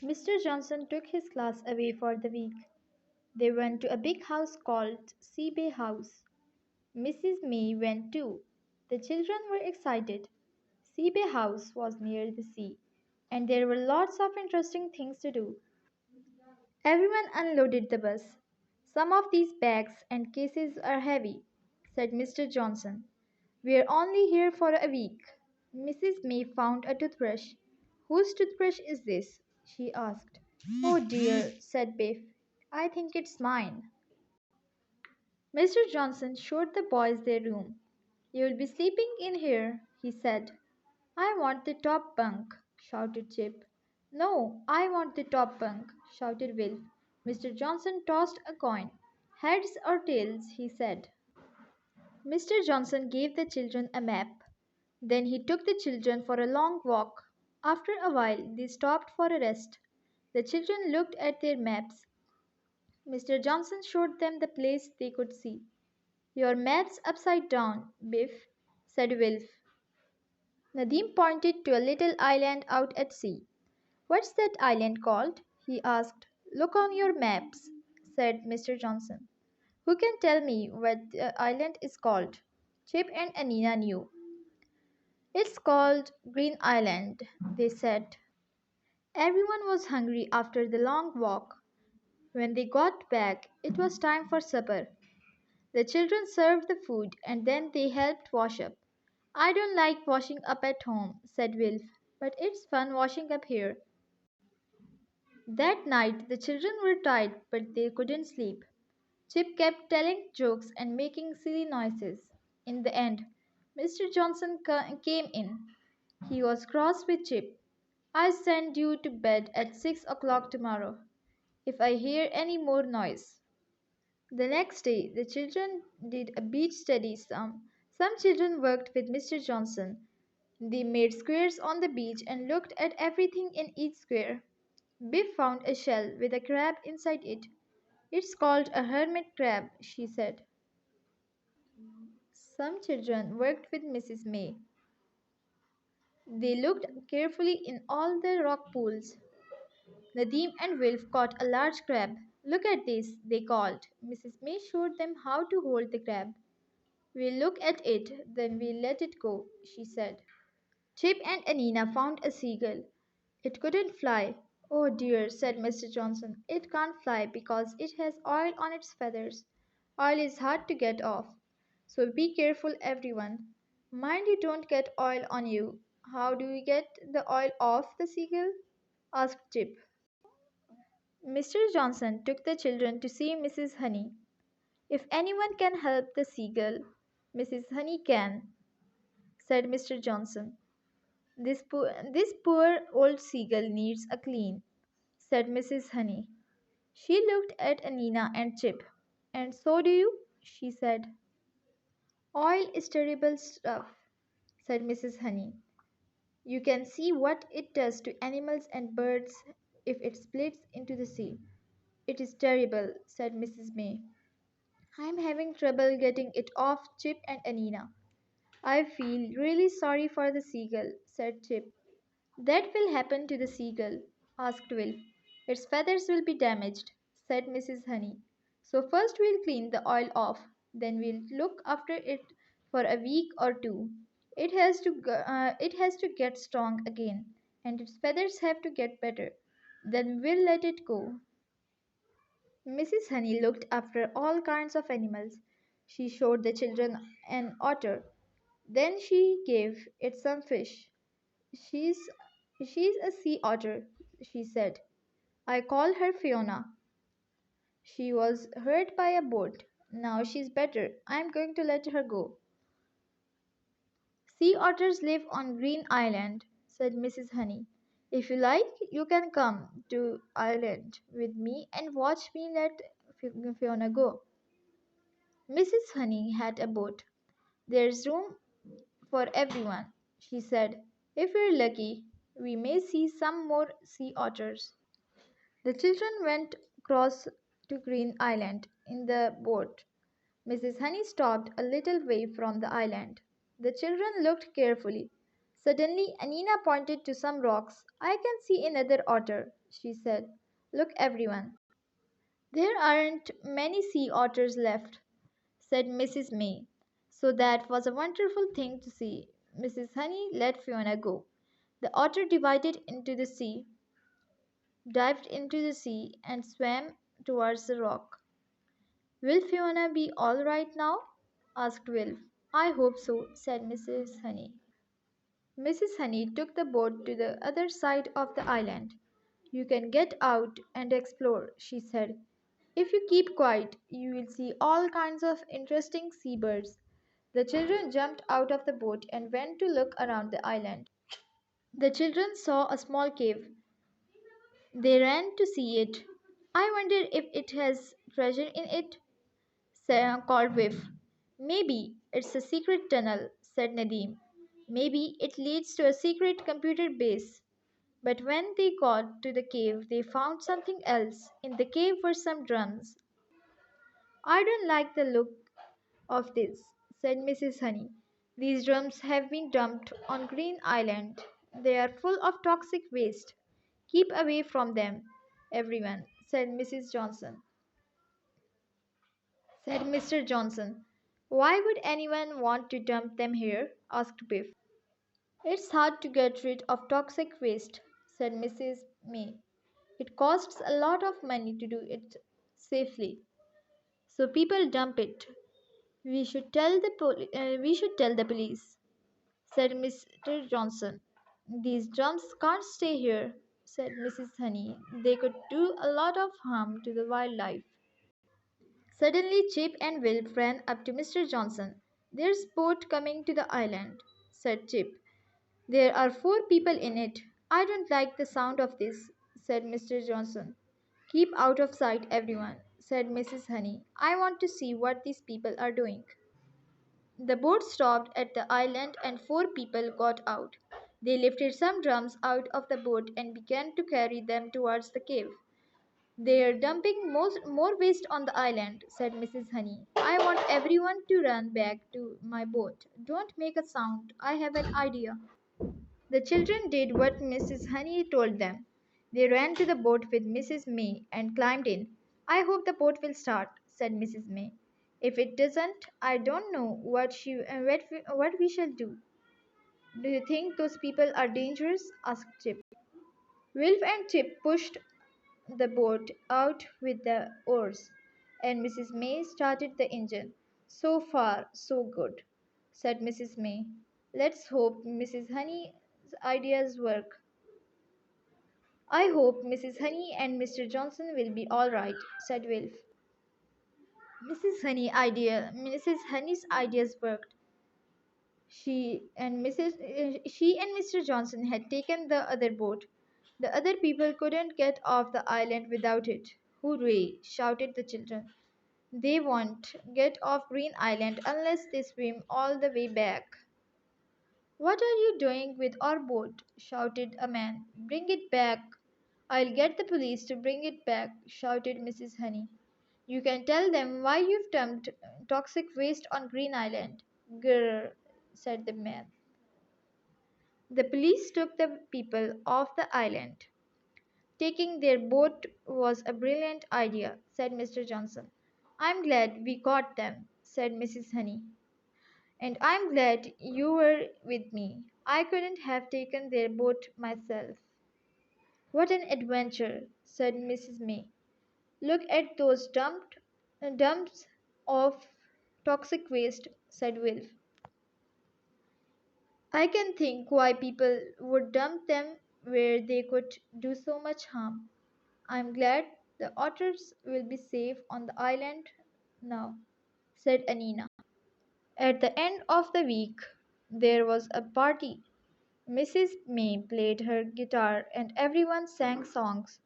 Mr. Johnson took his class away for the week. They went to a big house called Sea Bay House. Mrs. May went too. The children were excited. Sea Bay House was near the sea, and there were lots of interesting things to do. Everyone unloaded the bus. Some of these bags and cases are heavy, said Mr. Johnson. We're only here for a week. Mrs. May found a toothbrush. Whose toothbrush is this? She asked. Oh dear, said Biff. I think it's mine. Mr. Johnson showed the boys their room. You'll be sleeping in here, he said. I want the top bunk, shouted Chip. No, I want the top bunk, shouted Will. Mr. Johnson tossed a coin. Heads or tails, he said. Mr. Johnson gave the children a map. Then he took the children for a long walk. After a while, they stopped for a rest. The children looked at their maps. Mr. Johnson showed them the place they could see. Your map's upside down, Biff, said Wilf. Nadim pointed to a little island out at sea. What's that island called? He asked. Look on your maps, said Mr. Johnson. Who can tell me what the island is called? Chip and Anina knew. It's called Green Island, they said. Everyone was hungry after the long walk. When they got back, it was time for supper. The children served the food and then they helped wash up. I don't like washing up at home, said Wilf, but it's fun washing up here. That night the children were tired but they couldn't sleep. Chip kept telling jokes and making silly noises. In the end, Mr. Johnson came in. He was cross with Chip. I send you to bed at 6 o'clock tomorrow if I hear any more noise. The next day, the children did a beach study. Some children worked with Mr. Johnson. They made squares on the beach and looked at everything in each square. Biff found a shell with a crab inside it. It's called a hermit crab, she said. Some children worked with Mrs. May. They looked carefully in all the rock pools. Nadim and Wilf caught a large crab. Look at this, they called. Mrs. May showed them how to hold the crab. We'll look at it, then we'll let it go, she said. Chip and Anina found a seagull. It couldn't fly. Oh dear, said Mr. Johnson. It can't fly because it has oil on its feathers. Oil is hard to get off. So be careful, everyone. Mind you don't get oil on you. How do we get the oil off the seagull? Asked Chip. Mr. Johnson took the children to see Mrs. Honey. If anyone can help the seagull, Mrs. Honey can, said Mr. Johnson. This poor old seagull needs a clean, said Mrs. Honey. She looked at Anina and Chip. And so do you, she said. Oil is terrible stuff, said Mrs. Honey. You can see what it does to animals and birds if it splits into the sea. It is terrible, said Mrs. May. I'm having trouble getting it off Chip and Anina. I feel really sorry for the seagull, said Chip. That will happen to the seagull, asked Will. Its feathers will be damaged, said Mrs. Honey. So first we'll clean the oil off, then we'll look after it for a week or two. It has to get strong again, and its feathers have to get better. Then we'll let it go. Mrs. Honey looked after all kinds of animals. She showed the children an otter. Then she gave it some fish. She's she's a sea otter, she said. I call her Fiona. She was hurt by a boat. Now she's better. I'm going to let her go. Sea otters live on Green Island, said Mrs. Honey. If you like, you can come to Island with me and watch me let Fiona go. Mrs. Honey had a boat. There's room for everyone, she said. If we're lucky, we may see some more sea otters. The children went across to Green Island in the boat. Mrs. Honey stopped a little way from the island. The children looked carefully. Suddenly, Anina pointed to some rocks. I can see another otter, she said. Look, everyone. There aren't many sea otters left, said Mrs. May. So that was a wonderful thing to see. Mrs. Honey let Fiona go. The otter dived into the sea, and swam towards the rock. Will Fiona be all right now? Asked Will. I hope so, said Mrs. Honey. Mrs. Honey took the boat to the other side of the island. You can get out and explore, she said. If you keep quiet, you will see all kinds of interesting seabirds. The children jumped out of the boat and went to look around the island. The children saw a small cave. They ran to see it. I wonder if it has treasure in it, called Biff. Maybe it's a secret tunnel, said Nadim. Maybe it leads to a secret computer base. But when they got to the cave, they found something else. In the cave were some drums. I don't like the look of this, said Mrs. Honey. These drums have been dumped on Green Island. They are full of toxic waste. Keep away from them, everyone, said Mrs. Johnson. Said Mr. Johnson. Why would anyone want to dump them here? Asked Biff. It's hard to get rid of toxic waste, said Mrs. May. It costs a lot of money to do it safely. So people dump it. We should tell the police, said Mr. Johnson. These drums can't stay here, said Mrs. Honey. They could do a lot of harm to the wildlife. Suddenly Chip and Will ran up to Mr. Johnson. There's a boat coming to the island, said Chip. There are 4 people in it. I don't like the sound of this, said Mr. Johnson. Keep out of sight, everyone, said Mrs. Honey. I want to see what these people are doing. The boat stopped at the island and 4 people got out. They lifted some drums out of the boat and began to carry them towards the cave. They are dumping more waste on the island, said Mrs. Honey. I want everyone to run back to my boat. Don't make a sound. I have an idea. The children did what Mrs. Honey told them. They ran to the boat with Mrs. May and climbed in. I hope the boat will start, said Mrs. May. If it doesn't, I don't know what we shall do. Do you think those people are dangerous? Asked Chip. Wilf and Chip pushed the boat out with the oars, and Mrs. May started the engine. So far, so good, said Mrs. May. Let's hope Mrs. Honey's ideas work. I hope Mrs. Honey and Mr. Johnson will be all right, said Wilf. Mrs. Honey's ideas worked. She and Mr. Johnson had taken the other boat. The other people couldn't get off the island without it. Hooray! Shouted the children. They won't get off Green Island unless they swim all the way back. What are you doing with our boat? Shouted a man. Bring it back. I'll get the police to bring it back, shouted Mrs. Honey. You can tell them why you've dumped toxic waste on Green Island. Grrr, said the man. The police took the people off the island. Taking their boat was a brilliant idea, said Mr. Johnson. I'm glad we caught them, said Mrs. Honey. And I'm glad you were with me. I couldn't have taken their boat myself. What an adventure, said Mrs. May. Look at those dumps of toxic waste, said Wilf. I can think why people would dump them where they could do so much harm. I'm glad the otters will be safe on the island now, said Anina. At the end of the week, there was a party. Mrs. May played her guitar and everyone sang songs.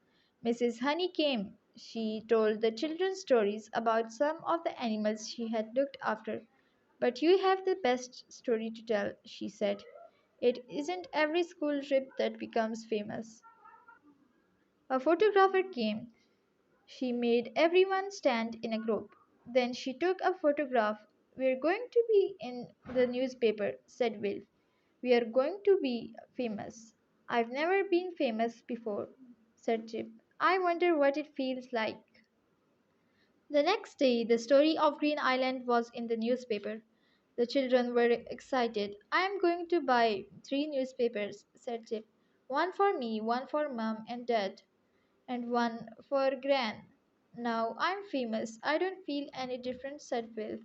Mrs. Honey came. She told the children stories about some of the animals she had looked after. But you have the best story to tell, she said. It isn't every school trip that becomes famous. A photographer came. She made everyone stand in a group. Then she took a photograph. We're going to be in the newspaper, said Will. We are going to be famous. I've never been famous before, said Chip. I wonder what it feels like. The next day, the story of Green Island was in the newspaper. The children were excited. I am going to buy 3 newspapers, said Chip. One for me, one for Mum and Dad, and one for Gran. Now I'm famous. I don't feel any different, said Will.